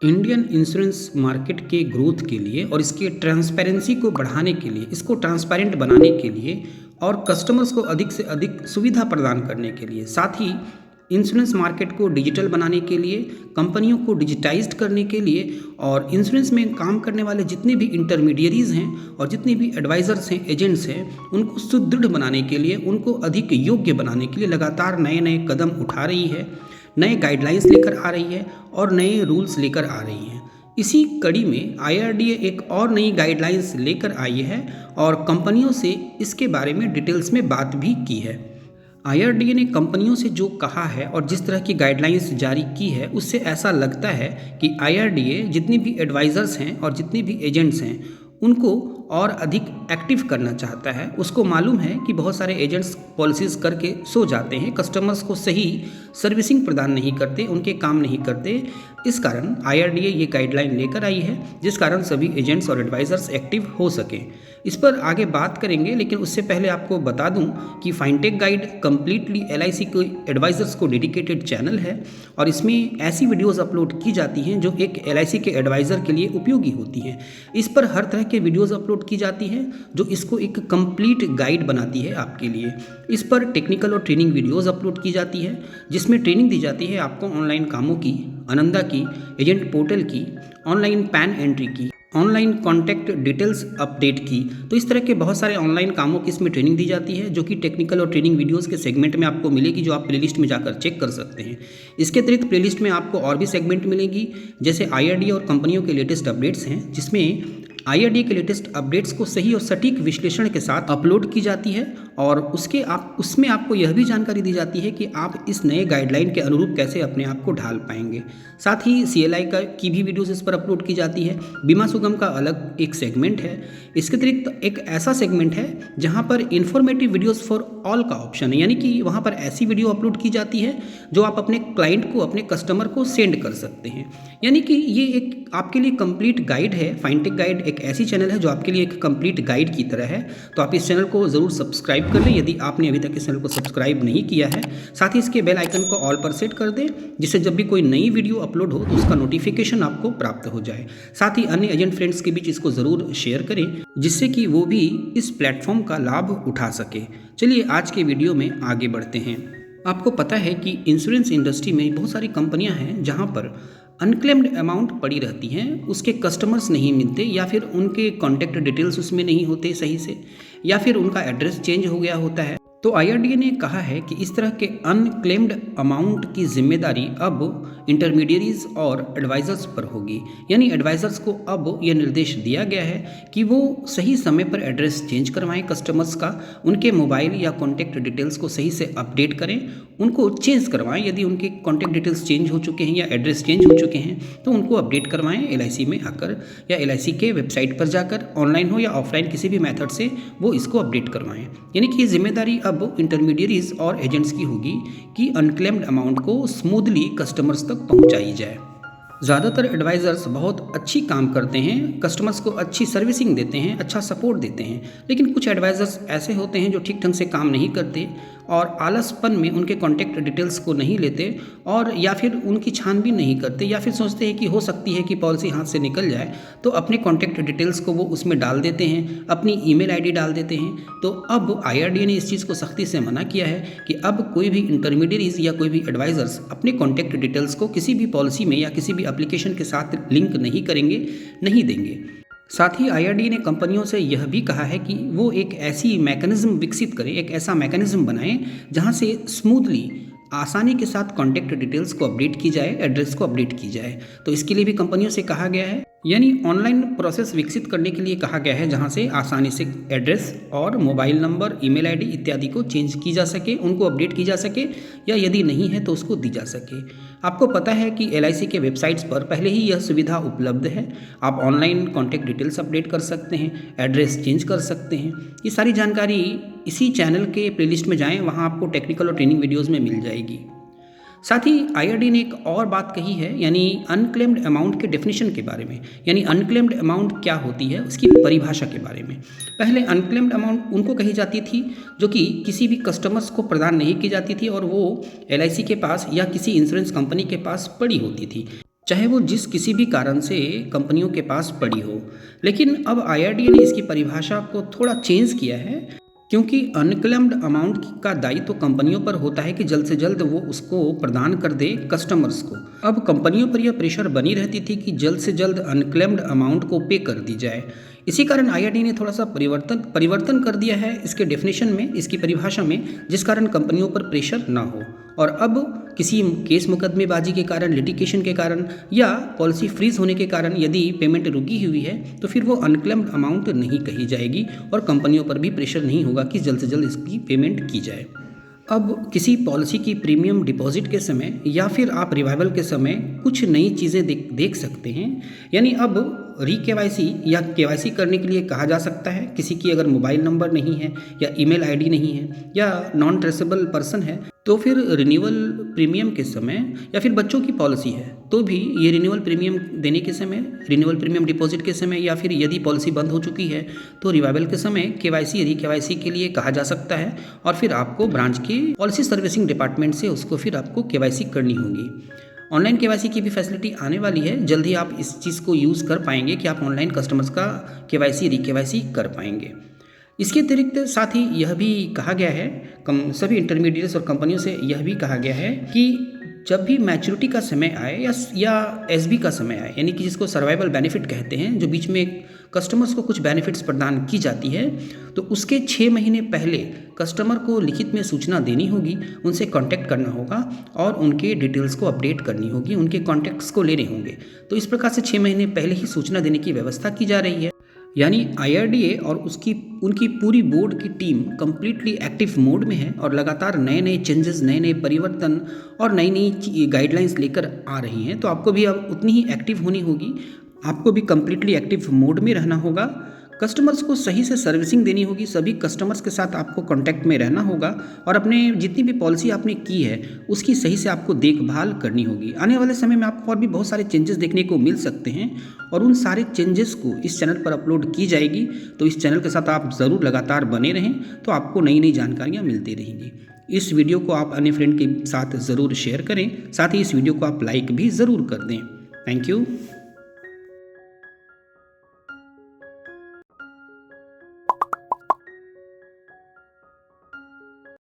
Indian insurance market के growth के लिए और इसके ट्रांसपेरेंसी को बढ़ाने के लिए, इसको ट्रांसपेरेंट बनाने के लिए और कस्टमर्स को अधिक से अधिक सुविधा प्रदान करने के लिए, साथ ही इंश्योरेंस मार्केट को डिजिटल बनाने के लिए, कंपनियों को डिजिटाइज्ड करने के लिए और इंश्योरेंस में काम करने वाले जितने भी इंटरमीडियरीज हैं और जितने भी एडवाइज़र्स हैं, एजेंट्स हैं, उनको सुदृढ़ बनाने के लिए, उनको अधिक योग्य बनाने के लिए लगातार नए नए कदम उठा रही है, नए गाइडलाइंस लेकर आ रही है और नए रूल्स लेकर आ रही हैं। इसी कड़ी में IRDA एक और नई गाइडलाइंस लेकर आई है और कंपनियों से इसके बारे में डिटेल्स में बात भी की है। IRDA ने कंपनियों से जो कहा है और जिस तरह की गाइडलाइंस जारी की है, उससे ऐसा लगता है कि IRDA जितने भी एडवाइज़र्स हैं और जितने भी एजेंट्स हैं उनको और अधिक एक्टिव करना चाहता है। उसको मालूम है कि बहुत सारे एजेंट्स पॉलिसीज़ करके सो जाते हैं, कस्टमर्स को सही सर्विसिंग प्रदान नहीं करते, उनके काम नहीं करते। इस कारण IRDA ये गाइडलाइन लेकर आई है जिस कारण सभी एजेंट्स और एडवाइज़र्स एक्टिव हो सकें। इस पर आगे बात करेंगे, लेकिन उससे पहले आपको बता दूं कि फाइनटेक गाइड कम्प्लीटली LIC के एडवाइज़र्स को डेडिकेटेड चैनल है और इसमें ऐसी वीडियोज़ अपलोड की जाती हैं जो एक LIC के एडवाइज़र के लिए उपयोगी होती हैं। इस पर हर तरह के वीडियोज़ अपलोड की जाती हैं जो इसको एक कंप्लीट गाइड बनाती है आपके लिए। इस पर टेक्निकल और ट्रेनिंग वीडियोज़ अपलोड की जाती है जिसमें ट्रेनिंग दी जाती है आपको ऑनलाइन कामों की, आनंदा की, एजेंट पोर्टल की, ऑनलाइन पैन एंट्री की, ऑनलाइन कॉन्टैक्ट डिटेल्स अपडेट की। तो इस तरह के बहुत सारे ऑनलाइन कामों की इसमें ट्रेनिंग दी जाती है जो कि टेक्निकल और ट्रेनिंग वीडियोस के सेगमेंट में आपको मिलेगी, जो आप प्लेलिस्ट में जाकर चेक कर सकते हैं। इसके अतिरिक्त प्लेलिस्ट में आपको और भी सेगमेंट मिलेगी, जैसे IRDA और कंपनियों के लेटेस्ट अपडेट्स हैं, जिसमें IRDA के लेटेस्ट अपडेट्स को सही और सटीक विश्लेषण के साथ अपलोड की जाती है और उसमें आपको यह भी जानकारी दी जाती है कि आप इस नए गाइडलाइन के अनुरूप कैसे अपने आप को ढाल पाएंगे। साथ ही CLI की भी वीडियोस इस पर अपलोड की जाती है। बीमा सुगम का अलग एक सेगमेंट है। इसके अतिरिक्त एक ऐसा सेगमेंट है जहां पर इंफॉर्मेटिव वीडियोस फॉर ऑल का ऑप्शन है, यानी कि वहां पर ऐसी वीडियो अपलोड की जाती है जो आप अपने क्लाइंट को, अपने कस्टमर को सेंड कर सकते हैं। यानी कि ये एक आपके लिए कंप्लीट गाइड है। फाइनटेक गाइड एक ऐसी चैनल है जो आपके लिए एक कंप्लीट गाइड की तरह है। तो आप इस चैनल को ज़रूर सब्सक्राइब कर लें यदि आपने अभी तक इस चैनल को सब्सक्राइब नहीं किया है। साथ ही इसके बेल आइकन को ऑल पर सेट कर दें, जिससे जब भी कोई नई वीडियो अपलोड हो तो उसका नोटिफिकेशन आपको प्राप्त हो जाए। साथ ही अन्य एजेंट फ्रेंड्स के बीच इसको ज़रूर शेयर करें जिससे कि वो भी इस प्लेटफॉर्म का लाभ उठा सके। चलिए आज के वीडियो में आगे बढ़ते हैं। आपको पता है कि इंश्योरेंस इंडस्ट्री में बहुत सारी कंपनियां हैं जहां पर अनक्लेम्ड अमाउंट पड़ी रहती हैं, उसके कस्टमर्स नहीं मिलते या फिर उनके कॉन्टैक्ट डिटेल्स उसमें नहीं होते सही से, या फिर उनका एड्रेस चेंज हो गया होता है। तो IRDA ने कहा है कि इस तरह के अनक्लेम्ड अमाउंट की जिम्मेदारी अब इंटरमीडियरीज और एडवाइज़र्स पर होगी। यानी एडवाइज़र्स को अब यह निर्देश दिया गया है कि वो सही समय पर एड्रेस चेंज करवाएं कस्टमर्स का, उनके मोबाइल या कॉन्टैक्ट डिटेल्स को सही से अपडेट करें, उनको चेंज करवाएं। यदि उनके कॉन्टैक्ट डिटेल्स चेंज हो चुके हैं या एड्रेस चेंज हो चुके हैं तो उनको अपडेट करवाएं LIC में आकर या LIC के वेबसाइट पर जाकर, ऑनलाइन हो या ऑफलाइन किसी भी मेथड से वो इसको अपडेट करवाएं। यानी कि ये जिम्मेदारी अब इंटरमीडियरीज और एजेंट्स की होगी कि अनक्लेम्ड अमाउंट को स्मूथली कस्टमर्स तक पहुंचाई जाए। ज़्यादातर एडवाइज़र्स बहुत अच्छी काम करते हैं, कस्टमर्स को अच्छी सर्विसिंग देते हैं, अच्छा सपोर्ट देते हैं, लेकिन कुछ एडवाइज़र्स ऐसे होते हैं जो ठीक ढंग से काम नहीं करते और आलसपन में उनके कॉन्टैक्ट डिटेल्स को नहीं लेते और या फिर उनकी छानबीन नहीं करते, या फिर सोचते हैं कि हो सकती है कि पॉलिसी हाथ से निकल जाए तो अपने कॉन्टैक्ट डिटेल्स को वो उसमें डाल देते हैं, अपनी ईमेल ID डाल देते हैं। तो अब IRDA ने इस चीज़ को सख्ती से मना किया है कि अब कोई भी इंटरमीडियरीज या कोई भी एडवाइज़र्स अपने कॉन्टैक्ट डिटेल्स को किसी भी पॉलिसी में या किसी भी एप्लीकेशन के साथ लिंक नहीं करेंगे, नहीं देंगे। साथ ही IRDA ने कंपनियों से यह भी कहा है कि वो एक ऐसी मैकेनिज्म विकसित करें, एक ऐसा मैकेनिज्म बनाएं जहां से स्मूथली, आसानी के साथ कॉन्टैक्ट डिटेल्स को अपडेट की जाए, एड्रेस को अपडेट की जाए। तो इसके लिए भी कंपनियों से कहा गया है, यानी ऑनलाइन प्रोसेस विकसित करने के लिए कहा गया है जहां से आसानी से एड्रेस और मोबाइल नंबर, ईमेल ID इत्यादि को चेंज की जा सके, उनको अपडेट की जा सके, या यदि नहीं है तो उसको दी जा सके। आपको पता है कि LIC के वेबसाइट्स पर पहले ही यह सुविधा उपलब्ध है। आप ऑनलाइन कॉन्टैक्ट डिटेल्स अपडेट कर सकते हैं, एड्रेस चेंज कर सकते हैं। ये सारी जानकारी इसी चैनल के प्लेलिस्ट में जाएं, वहाँ आपको टेक्निकल और ट्रेनिंग वीडियोज़ में मिल जाएगी। साथ ही IRDA ने एक और बात कही है, यानी अनक्लेम्ड अमाउंट के डेफिनेशन के बारे में, यानी अनक्लेम्ड अमाउंट क्या होती है उसकी परिभाषा के बारे में। पहले अनक्लेम्ड अमाउंट उनको कही जाती थी जो कि किसी भी कस्टमर्स को प्रदान नहीं की जाती थी और वो LIC के पास या किसी इंश्योरेंस कंपनी के पास पड़ी होती थी। चाहे वो जिस किसी भी कारण से कंपनियों के पास पड़ी हो। लेकिन अब IRDA ने इसकी परिभाषा को थोड़ा चेंज किया है, क्योंकि अनक्लेम्ड अमाउंट का दायित्व तो कंपनियों पर होता है कि जल्द से जल्द वो उसको प्रदान कर दे कस्टमर्स को। अब कंपनियों पर यह प्रेशर बनी रहती थी कि जल्द से जल्द अनक्लेम्ड अमाउंट को पे कर दी जाए। इसी कारण IRDA ने थोड़ा सा परिवर्तन कर दिया है इसके डेफिनेशन में, इसकी परिभाषा में, जिस कारण कंपनियों पर प्रेशर ना हो। और अब किसी केस मुकदमेबाजी के कारण, लिटिगेशन के कारण या पॉलिसी फ्रीज होने के कारण यदि पेमेंट रुकी हुई है तो फिर वो अनक्लेम्ड अमाउंट नहीं कही जाएगी और कंपनियों पर भी प्रेशर नहीं होगा कि जल्द से जल्द इसकी पेमेंट की जाए। अब किसी पॉलिसी की प्रीमियम डिपॉजिट के समय या फिर आप रिवाइवल के समय कुछ नई चीज़ें देख सकते हैं। यानी अब KYC या KYC करने के लिए कहा जा सकता है, किसी की अगर मोबाइल नंबर नहीं है या ईमेल आईडी नहीं है या नॉन ट्रेसेबल पर्सन है, तो फिर रिन्यूअल प्रीमियम के समय या फिर बच्चों की पॉलिसी है तो भी ये रिन्यूअल प्रीमियम देने के समय, रिन्यूअल प्रीमियम डिपॉजिट के समय या फिर यदि पॉलिसी बंद हो चुकी है तो रिवाइवल के समय KYC के लिए कहा जा सकता है और फिर आपको ब्रांच के पॉलिसी सर्विसिंग डिपार्टमेंट से उसको फिर आपको KYC करनी होगी। ऑनलाइन KYC की भी फैसिलिटी आने वाली है, जल्द ही आप इस चीज़ को यूज़ कर पाएंगे कि आप ऑनलाइन कस्टमर्स का KYC कर पाएंगे। इसके अतिरिक्त साथ ही यह भी कहा गया है, सभी इंटरमीडिएट्स और कंपनियों से यह भी कहा गया है कि जब भी मैच्योरिटी का समय आए या SB का समय आए, यानी कि जिसको सर्वाइवल बेनिफिट कहते हैं, जो बीच में कस्टमर्स को कुछ बेनिफिट्स प्रदान की जाती है, तो उसके 6 महीने पहले कस्टमर को लिखित में सूचना देनी होगी, उनसे कांटेक्ट करना होगा और उनके डिटेल्स को अपडेट करनी होगी, उनके कॉन्टैक्ट्स को लेने होंगे। तो इस प्रकार से 6 महीने पहले ही सूचना देने की व्यवस्था की जा रही है। यानी IRDA और उनकी पूरी बोर्ड की टीम कम्प्लीटली एक्टिव मोड में है और लगातार नए नए चेंजेस, नए नए परिवर्तन और नई नई गाइडलाइंस लेकर आ रही हैं। तो आपको भी अब उतनी ही एक्टिव होनी होगी, आपको भी कम्प्लीटली एक्टिव मोड में रहना होगा, कस्टमर्स को सही से सर्विसिंग देनी होगी, सभी कस्टमर्स के साथ आपको कांटेक्ट में रहना होगा और अपने जितनी भी पॉलिसी आपने की है उसकी सही से आपको देखभाल करनी होगी। आने वाले समय में आपको और भी बहुत सारे चेंजेस देखने को मिल सकते हैं और उन सारे चेंजेस को इस चैनल पर अपलोड की जाएगी। तो इस चैनल के साथ आप ज़रूर लगातार बने रहें, तो आपको नई नई जानकारियाँ मिलती रहेंगी। इस वीडियो को आप अन्य फ्रेंड के साथ ज़रूर शेयर करें, साथ ही इस वीडियो को आप लाइक भी ज़रूर कर दें। Thank you.